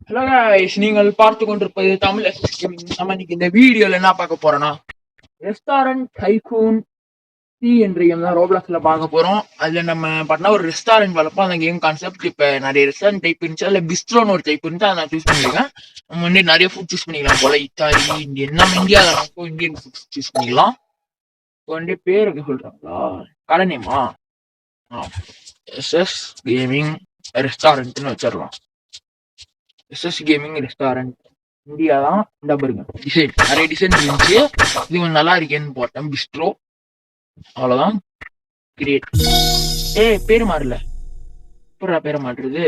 Hello guys, நீங்கள் பார்த்து கொண்டிருப்பது தமிழ் SS Gaming. நம்ம இன்னைக்கு இந்த வீடியோல என்ன பார்க்க போறோம்னா ரெஸ்டாரண்ட் டைகூன் சி என்ற கேம் தான் ரோப்ளாக்ஸ்ல பார்க்க போறோம். அதுல நம்ம பண்ணா ஒரு ரெஸ்டாரண்ட் வளர்ப்போம். அந்த கேம் கான்செப்ட் இப்ப நிறைய ரெஸ்டாரண்ட் டைப் இருந்துச்சு, அதுல பிஸ்ட்ரோன்னு ஒரு டைப் இருந்துச்சு, அதை நான் சூஸ் பண்ணிருக்கேன். நம்ம வந்து நிறைய ஃபுட் சூஸ் பண்ணிக்கலாம் போல, இத்தாலி, இந்தியன். நம்ம இந்தியாவில் நமக்கு இந்தியன் ஃபுட் சூஸ் பண்ணிக்கலாம். இப்போ வந்து பேருக்கு சொல்றாங்களா, கடை நேமா SS கேமிங் ரெஸ்டாரண்ட்னு வச்சிடலாம். SS கேமிங் ரெஸ்டாரண்ட் இந்தியா தான். இந்த பாருங்க டிசைன், நிறைய டிசைன் இருந்துச்சு. இது கொஞ்சம் நல்லா இருக்கேன்னு போட்டேன், பிஸ்ட்ரோ. அவ்வளவுதான். கிரியேட். பேரு மாறல, பேரை மாற்றுறது.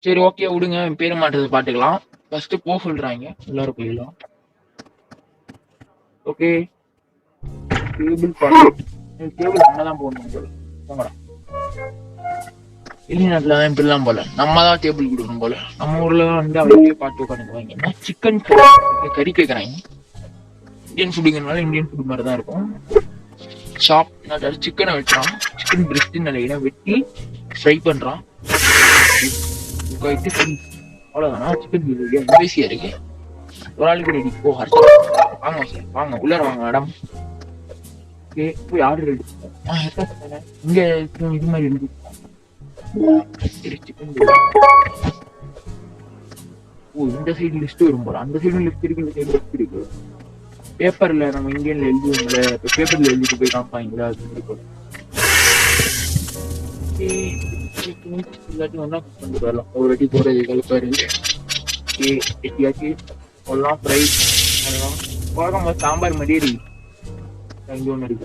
சரி ஓகே விடுங்க, பேரு மாற்றுறது பாத்துக்கலாம். ஃபர்ஸ்ட் போ சொல்றாங்க, எல்லாரும் போயிடலாம். ஓகே, டேபிள் டேபிள் அங்கதான் போகணும் போல. போங்கடா, வெளிநாட்டுல தான் இப்படிலாம் போல, நம்ம தான் டேபிள் கொடுக்கணும் போல. நம்ம ஊர்ல வந்து அப்படியே பாட்டு உட்காந்துக்குவாங்க. சிக்கன் கறி கேட்கறாங்க. இந்தியன் ஃபுட்டுங்கிறதுனால இந்தியன் ஃபுட் மாதிரி தான் இருக்கும். ஷாப் சிக்கனை வெட்டுறான், சிக்கன் பிரெஸ்ட் நிலையில வெட்டி ஃப்ரை பண்றான். அவ்வளவுதானா? சிக்கன் ஈஸியா இருக்கு, ஒரு ஆளுக்கு ரெடி. வாங்க சார், வாங்க உள்ளார வாங்க மேடம். போய் ஆர்டர் எடுத்து இங்க இது மாதிரி இருக்கு. இந்த சைடு லிஸ்ட் வரும் போல, அந்த சைடு லிஸ்ட் இருக்கு, இந்த சைடு லிஸ்ட் இருக்கு. பேப்பர்ல நம்ம இந்தியன்ல எழுதுவோம்ல, பேப்பர்ல எழுதிட்டு போய் காமிப்பாங்களா, அது போல. எல்லாத்தையும் ஒன்னா குக் பண்ணிட்டு வரலாம். ஒரு வாட்டி போறது கழுப்பாரு. எட்டியாச்சு எல்லாம் ஃப்ரை பண்ணலாம். குழம்பு சாம்பார் மாதிரி இருக்கு. இங்க ஒண்ணு இருக்கு,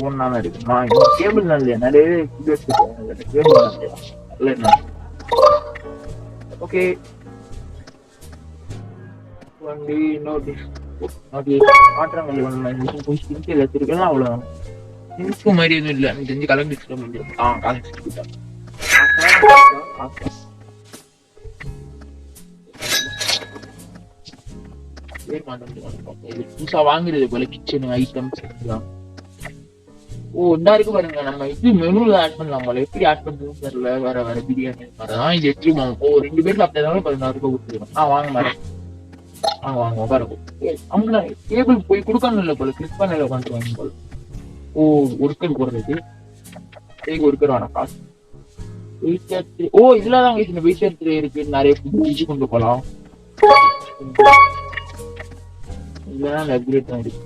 ஒன்னா இருக்கு. நான் கேபிள் நல்ல நிறைய கேபிள் நல்ல. ஓகே, மாற்றங்கள் வச்சிருக்கேன். அவ்வளவுதான். இருக்கு மாதிரி எதுவும் இல்லை, எனக்கு தெரிஞ்சு கலெக்ட் புதுசா வாங்குறது போல கிச்சன் ஐட்டம்ஸ். இந்த இருக்கு பாருங்க, நம்ம எப்படி மெனுல ஆட் பண்ணலாம் போல. எப்படி ஆட் பண்றது தெரியல. வேற வேற பிரியாணி மாதிரிதான் இது. எப்படி 2 பேர் சாப்பிட்டதாலும் 16 ரூபாய் கொடுத்துருக்கோம். வாங்க மேடம், வாங்க வாங்க பாருங்க. அவங்க டேபிள் போய் கொடுக்கணும் இல்லை போல, கிளிக் பண்ணல உட்காந்து வாங்க போல. ஒர்க்கர் போடுறது ஒர்க்கர் வேணாம் காசு. இதுலதான் வெயிட் இருக்கு, நிறைய ஃபுட் கொண்டு போகலாம். இல்லைன்னா அப்கிரேட் தான் இருக்கு.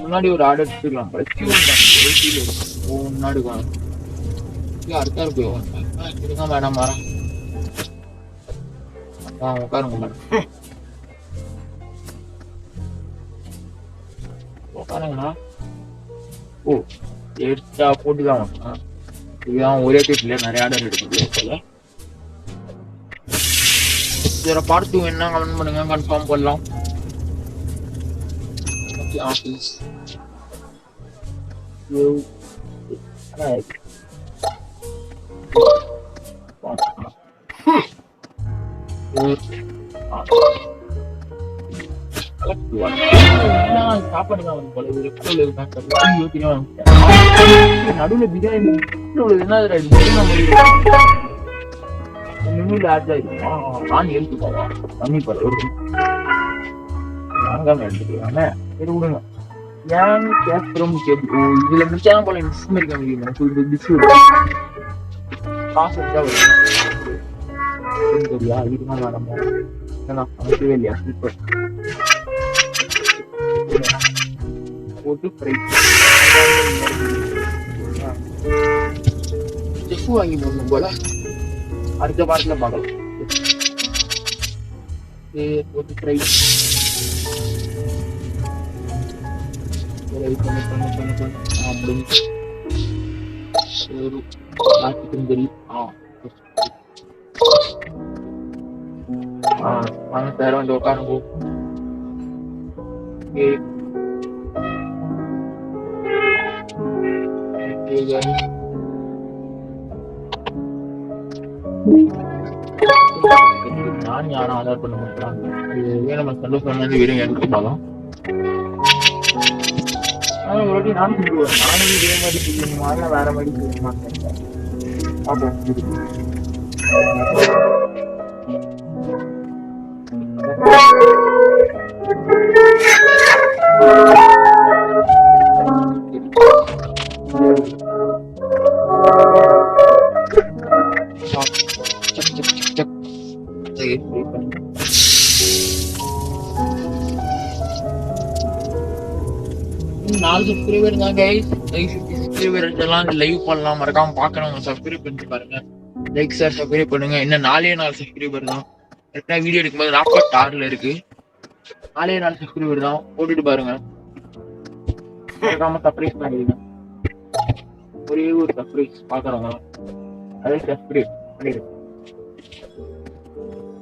முன்னாடி ஒரு ஆர்டர் எடுத்துக்கலாம். முன்னாடி அடுத்த போய் வேணாம் மாறேன். உட்காருங்க மேடம், உட்காருங்கண்ணா. எடுத்தா போட்டுதான். இதுதான் ஒரே பேட்ல நிறைய ஆர்டர் எடுக்குது. இதில் பார்த்து என்ன கமெண்ட் பண்ணுங்க, கன்ஃபார்ம் பண்ணலாம். ஆஃபீஸ் சாப்பாடு தான் போல. நடுவுல பிரியாணி என்ன ஆட் ஆயிருக்குமா? நான் எழுத்துக்கோவா தண்ணி போல ஒரு வாங்காம எடுத்துக்கலாமே. சரி விடுங்க. ஏன் கேஸ்பரம் கேபிள் இதுல முடிச்சாலும் போல இருக்க முடியும். காசு வச்சா தெரியா, இதுமா வேணாமா? அமைக்கவே இல்லையா? சூப்பர். போட்டு ஃப்ரை செஃப் வாங்கி போடணும் போல. அடுத்த வாரத்துல பார்க்கலாம். போட்டு ஃப்ரை முடிஞ்சு. சரி சிக்கன் கறி. வாங்க சார், வந்து உட்காருங்க. நான் யாரும் ஆதார் பண்ண மாட்டாங்க. இதுவே நம்ம சந்தோஷம் வந்து வெறும் எடுத்துட்டாலும் ஒரு வாட்டி நானும் சொல்லுவேன், நானும் இதே மாதிரி செய்யணுமா இல்லை வேற மாதிரி செய்யணுமா பார்ப்போம். நாலு சப்ஸ்கிரைபர் தான் கைஸ். சப்ஸ்கிரைபர்ஸ் எல்லாம் லைவ் பண்ணலாம், மறக்காம பார்க்கணும். சப்ஸ்கிரைப் பண்ணிட்டு பாருங்க. லைக் சார் சப்ஸ்கிரைப் பண்ணுங்க. இன்னும் 4 சப்ஸ்கிரைபர் தான். கரெக்டா வீடியோ எடுக்கும்போது 46ல இருக்கு. 4 சப்ஸ்கிரைபர் தான். போட்டுட்டு பாருங்க, மறக்காம சப்ஸ்கிரைப் பண்ணிடுங்க. ஒரே ஒரு சப்ஸ்கிரைப் பாக்குறவங்க அதே சப்ஸ்கிரைப் பண்ணிடுங்க.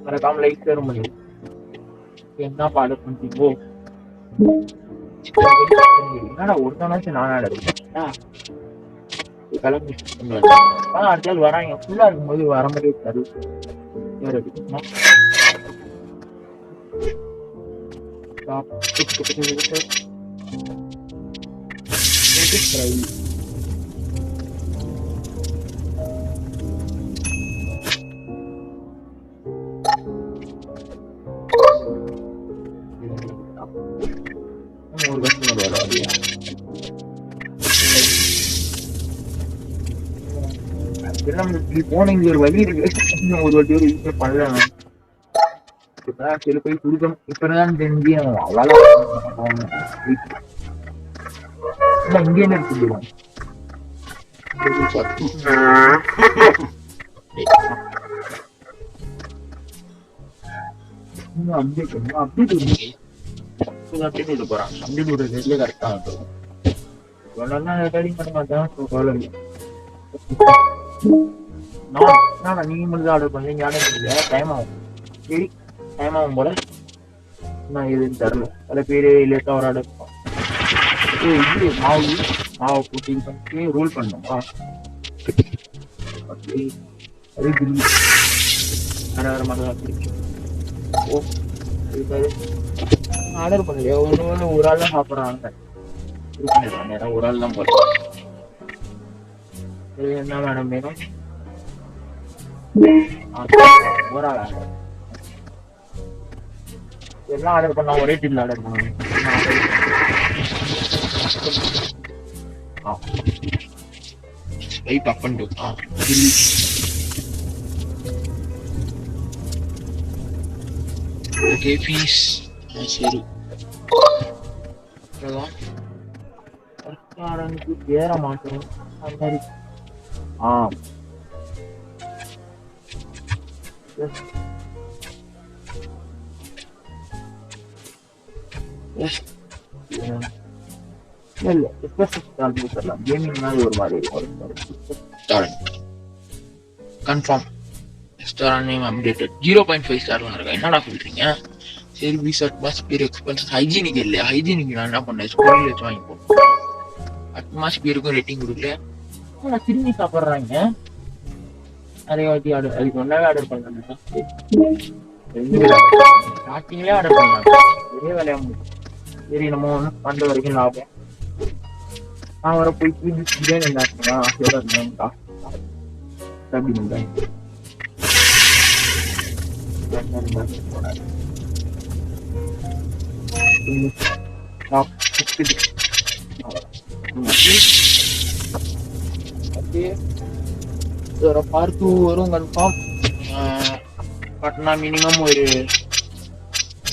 மறக்காம லைக் ஷேரும் பண்ணிடுங்க. என்ன பாடு பண்ணிட்டீங்கோ? என்னடா ஒருத்தனாச்சும் நானா கிளம்பி அடுத்த நாள் வராங்க. ஃபுல்லா இருக்கும்போது வர மாதிரி இருக்காது. ஒரு கஸ்டமர் வராது. போன இங்க ஒரு வழி இருக்கு, இன்னும் ஒரு வாட்டி ஒரு யூஸ் பண்ணல. சரி போய் கொடுக்கணும். இப்பதான் தெரிஞ்சு அவ்வளோ இங்கே என்ன இருக்கு அப்டேட் போறான். அப்டேட் விடுறதுல கரெக்டா இருக்கும். ரெக்கார்டிங் பண்ண மாட்டேன். நீங்க மட்டும் ஆர்டர் பண்ணீங்க, ஆர்டர் பண்ணல. டைம் ஆகும். சரி டைம் ஆகும் போல. நான் எதுன்னு தரல. பல பேரு லேட்டா ஒரு ஆர்டர் இது மாவு போட்டு இது பண்ணிட்டு ரோல் பண்ணோம். அது கில்லி வேற வேற மாதிரி தான். ஓ ஆர்டர் பண்ணலையா? ஒன்று ஒரு ஆள் தான் சாப்பிட்றாங்க. நேரம் ஒரு ஆள் தான் போடுறோம். என்ன மேடம் வேணும்? ஒரு ஆள் ஆர்டர் எல்லாம் ஆர்டர் பண்ணா ஒரே டீம்ல ஆர்டர் பண்ணுவாங்க. Right up and okay fees சரி. ரெஸ்டாரண்ட்டுக்கு ஏற மாட்டோம் அது மாதிரி. Confirm restaurant name updated. 0.5 ஸ்டார்லாம் இருக்கா? என்னடா சொல்றீங்க? சர்வீஸ் அட்மாஸ்பியர் எக்ஸ்பென்சஸ் ஹைஜீனிக் இல்லையா? ஹைஜீனிக் நான் என்ன பண்ணேன், ஸ்கூலில் வச்சு வாங்கி போட்டேன். அட்மாஸ்பியருக்கும் ரேட்டிங் கொடுக்கல. ஆனால் திரும்பி சாப்பிட்றாங்க. நிறைய வாட்டி ஆர்டர், அதுக்கு ஒன்றாவே ஆர்டர் பண்ணாங்க. ஸ்டார்டிங்லேயே ஆர்டர் பண்ணாங்க. ஒரே வேலையாக முடியும். சரி நம்ம ஒன்று பண்ற வரைக்கும் லாபம். நான் வர போய் பிரியாணி இருந்தாச்சுன்னா ஆசையோட இருந்தேன்க்கா. அப்படி இருந்தேன். பார்த்து வரும் கன்ஃபார்ம். பட்னா மினிமம் ஒரு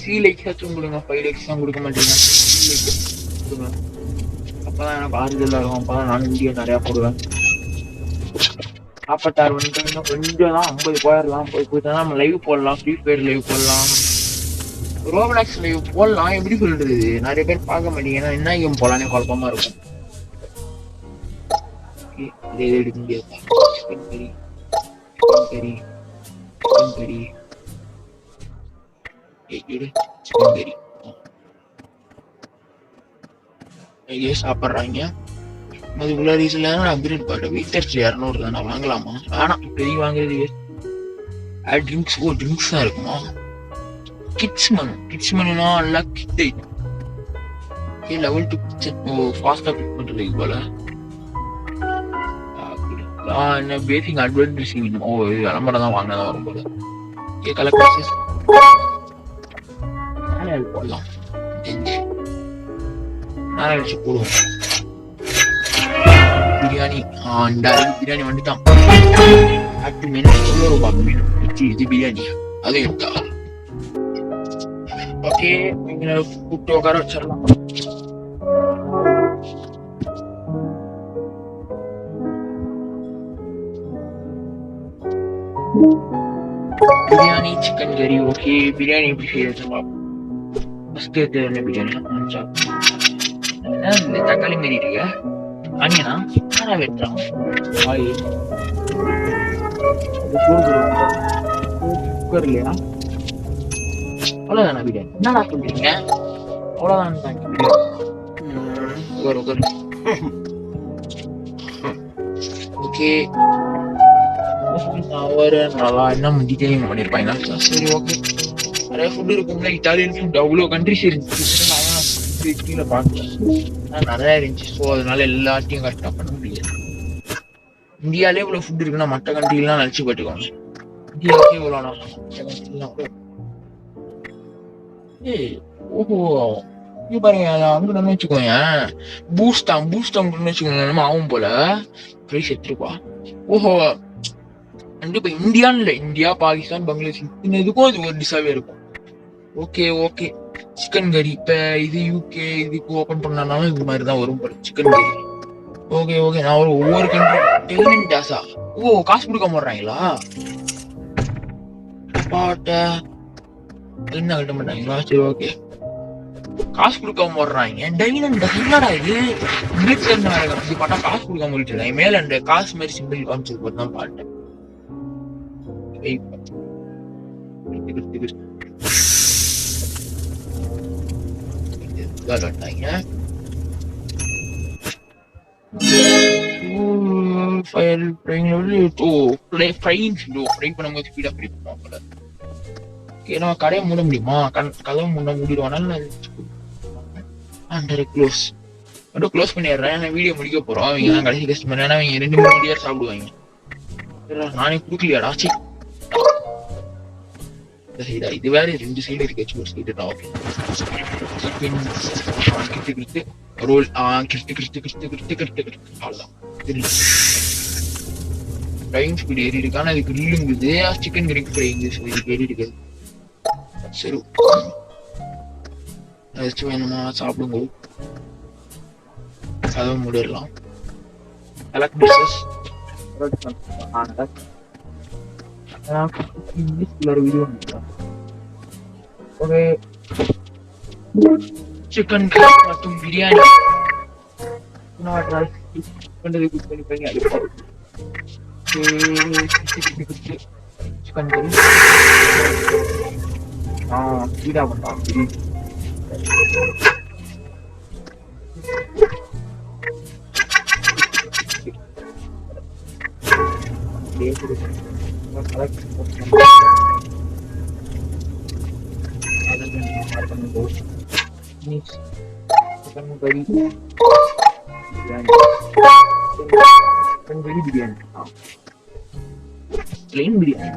3 lakhs கொடுங்க. 5 lakhs தான் கொடுக்க மாட்டீங்க. 3 lakhs கொடுங்க. அப்பதான் எனக்கு ஆறுதல் ஆகும். அப்பதான் நானும் வீடியோ நிறையா போடுவேன். 46 வந்துட்டு இன்னும் கொஞ்சம் தான் 50 போயிடலாம். போயிட்டா நம்ம லைவ் போடலாம். ஃப்ரீ ஃபயர் லைவ் போடலாம், ரோப்ளாக்ஸ் லைவ் போடலாம். எப்படி சொல்றது, நிறைய பேர் பார்க்க மாட்டீங்க. ஏன்னா என்ன கேம் போடலானே குழப்பமா இருக்கும். இதே எடுக்க முடியாது. சாப்பிட்றாங்க. அதுக்குள்ள ரீசன்ல அப்கிரேட் பண்ண வீட்டர்ஸ் 200 தானே வாங்கலாமா? வேணாம், பெரிய வாங்குறது ட்ரிங்க்ஸ். ஓ ட்ரிங்க்ஸ் தான் இருக்குமா? கிட்ஸ் மெனுனா எல்லாம் kid item. Okay level 2 kitchen. Oh pasta cook பண்றது போல. என்ன பேசிக் அட்வான்டேஜ் வேணும். ஓ இது விளம்பரம் தான் வாங்கினதான் வரும் போல. ஓகே கலெக்டர்ஸ் போடலாம். நேரம் வச்சு போடுவோம். பிரியாணி பிரியாணி வந்துட்டான். அடுத்து மெனு எவ்வளோ ரூபா மெனு? இது பிரியாணி அது எடுத்தா. ஓகே நீங்க கூப்பிட்டு உட்கார வச்சிடலாம். பிரியாணி சிக்கன் கறி. ஓகே பிரியாணி எப்படி செய்யறது பார்ப்போம். ஃபர்ஸ்ட் தேவையான பிரியாணி இந்த தக்காளி மாரி இருக்கு. ஆனியனா ஆனா வெட்டுறான். ஆயில் குக்கர் இல்லையா? அவ்வளோதானா பிரியாணி? என்னடா சொல்றீங்க? அவ்வளோதான் ஓகே. நல்லா என்ன டீடைலிங் பண்ணிருப்பாங்க. சரி ஓகே. நிறைய ஃபுட் இருக்கும்ல. இட்டாலியன் ஃபுட் அவ்வளோ கண்ட்ரிஸ் இருந்துச்சு. கீழே பார்க்கலாம் நிறைய இருந்துச்சு. ஸோ அதனால எல்லாத்தையும் கரெக்டாக பண்ண முடியாது. இந்தியாலே இவ்வளவு ஃபுட் இருக்குன்னா மற்ற கண்ட்ரிலாம் நினைச்சு போட்டுக்கோங்க. இந்தியாவுக்கே இவ்வளோ ஓஹோ இது பாருங்க. அதை அங்கே வச்சுக்கோங்க. பூஸ்டாம் வச்சுக்கோங்க. ஆகும் போல பிரைஸ் எத்திருப்பா. ஓஹோ கண்டிப்பா இந்தியான்னு இல்லை. இந்தியா பாகிஸ்தான் பங்களாதேஷ் இதுக்கும் இது ஒரு டிஷ்ஷாவே இருக்கும். ஓகே ஓகே சிக்கன் கறி. இப்ப இது யூகே இதுக்கு ஓபன் பண்ணனாலும் இது மாதிரிதான் வரும் போல சிக்கன் கறி. ஓகே ஓகே நான் ஒவ்வொரு கண்ட்ரி டாஸா. ஓ காசு கொடுக்க போடுறாங்களா? என்ன கட்ட மாட்டாங்களா? சரி ஓகே காசு கொடுக்காம போடுறாங்க. டைனன் என்னடா இது? இப்படி பார்த்தா காசு கொடுக்காம போயிட்டு மேல அந்த காசு மாதிரி சிம்பிள் காமிச்சது போது தான் பாட்டேன். கடையை மூட முடியுமா? கதவை மூடிடுவானா? க்ளோஸ் பண்ணிடுறேன். வீடியோ முடிக்க போறோம். அவங்க கடைசி கஸ்டமர். ஏன்னா அவங்க 2-3 இயர் சாப்பிடுவாங்க. நானே குடுக்கலையாடா? இது வேற 2 சைடு இருக்கு. ஒரு சைடு தான். ஓகே கிட்டு ரோல் கிட்டு அவ்வளவுதான். டைம் ஸ்பீட் ஏறி இருக்கு. ஆனா இது கிரில்லுங்குது. சிக்கன் கறி ஃப்ரை இதுக்கு ஏறி இருக்குது. சரி ஏதாச்சும் வேணுமா? சாப்பிடுங்க. கதவை மூடிடலாம். சிக்கன் மற்றும் பிரியாணி சிக்கன் கறி ஸ்பீடா பண்ணலாம். பிளேன் பிரியாணி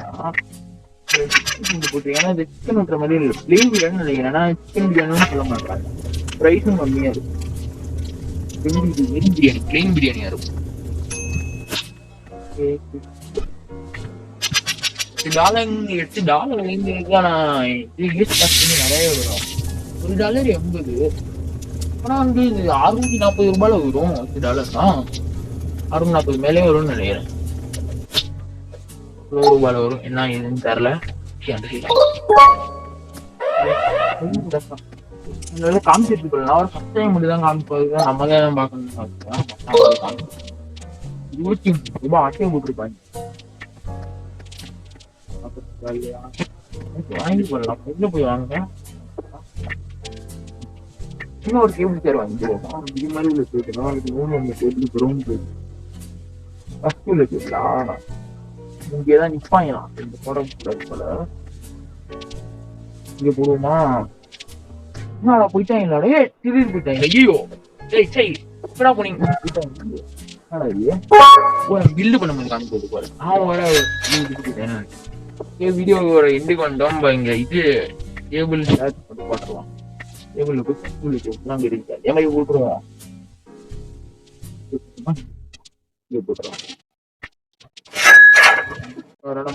சிக்கன் ஊட்டுற மாதிரி இல்லை. பிளேன் பிரியாணி நினைக்கிறேன். சிக்கன் பிரியாணின்னு சொல்ல மாட்டாங்க. ப்ரைஸும் கம்மியா இருக்கும். பிளேன் பிரியாணியா இருக்கும். $8 நிறைய வரும். $1.80. ஆனா வந்து இது $640 வரும். $8 தான். $640 மேலே வரும்னு நினைக்கிறேன். $100 வரும். என்ன ஏதுன்னு தெரியல. காமிச்சிட்டு போலாம். ஒரு ஃபர்ஸ்ட் டைம் மட்டும் தான் காமிப்பது. நம்ம தான் பார்க்கணும். $23 ஆட்டையும் போட்டிருப்பாங்க. வாங்கி போடலாம். எங்க போய் வாங்க? இன்னும் ஒரு கேபிள் சேர் வாங்கிடுவோம். இது மாதிரி உள்ள போயிட்டு எப்படி போறோம் போயிட்டு ஃபர்ஸ்ட் உள்ள கேபிளா இங்கேதான் நிப்பாங்களாம். இந்த படம் போல இங்க போடுவோமா? என்னடா போயிட்டாங்களா? திடீர்னு போயிட்டாங்க. ஐயோ சரி எப்படா போனீங்க? பில்லு பண்ண முடியும் காமிக்கிறது போல. அவன் வர வீடியோவோட எண்டுக்கு வந்தோம். இங்க இது டேபிள் போட்டுருவான். டேபிள் போட்டுருவோம். போட்டுருவோம்.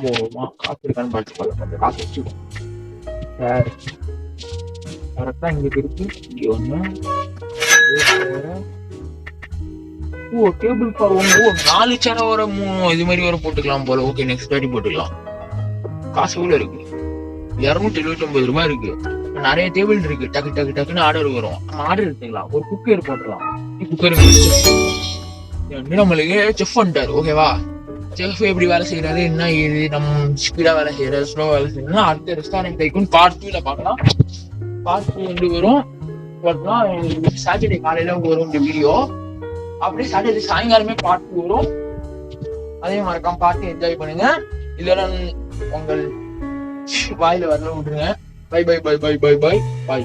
போடுவோமா? காசு இருக்கான்னு பார்த்து காசு வச்சுக்கோ. கரெக்டா இங்க இருக்கு. இங்க ஒண்ணு. ஓ டேபிள் ஃபார் ஒன். ஓ 4 சேர வர 3 இது மாதிரி வர போட்டுக்கலாம் போல. ஓகே நெக்ஸ்ட் வாட்டி போட்டுக்கலாம். காசு எவ்வளவு இருக்கு? 279 ரூபாய் இருக்கு. நிறைய டேபிள் இருக்கு. டக்கு டக்கு டக்குன்னு ஆர்டர் வரும். நம்ம ஆர்டர் எடுத்துக்கலாம். ஒரு குக்கர் போட்டுக்கலாம். குக்கர் நம்மளுக்கு செஃப் வந்துட்டாரு. ஓகேவா? செஃப் எப்படி வேலை செய்யறாரு, என்ன இது, நம்ம ஸ்பீடா வேலை செய்யறாரு, ஸ்லோ வேலை செய்யறதுன்னா அடுத்த ரெஸ்டாரண்ட் டைக்கூன் பார்ட் 2ல பார்க்கலாம். பார்ட் 2 வரும். சாட்டர்டே காலையில வரும் இந்த வீடியோ. அப்படியே சாட்டர்டே சாயங்காலமே பார்ட் 2 வரும். அதே மறக்காம பார்த்து என்ஜாய் பண்ணுங்க. இதெல்லாம் உங்கள் வாயில வரல விட்டுருங்க. Bye bye bye bye bye bye by.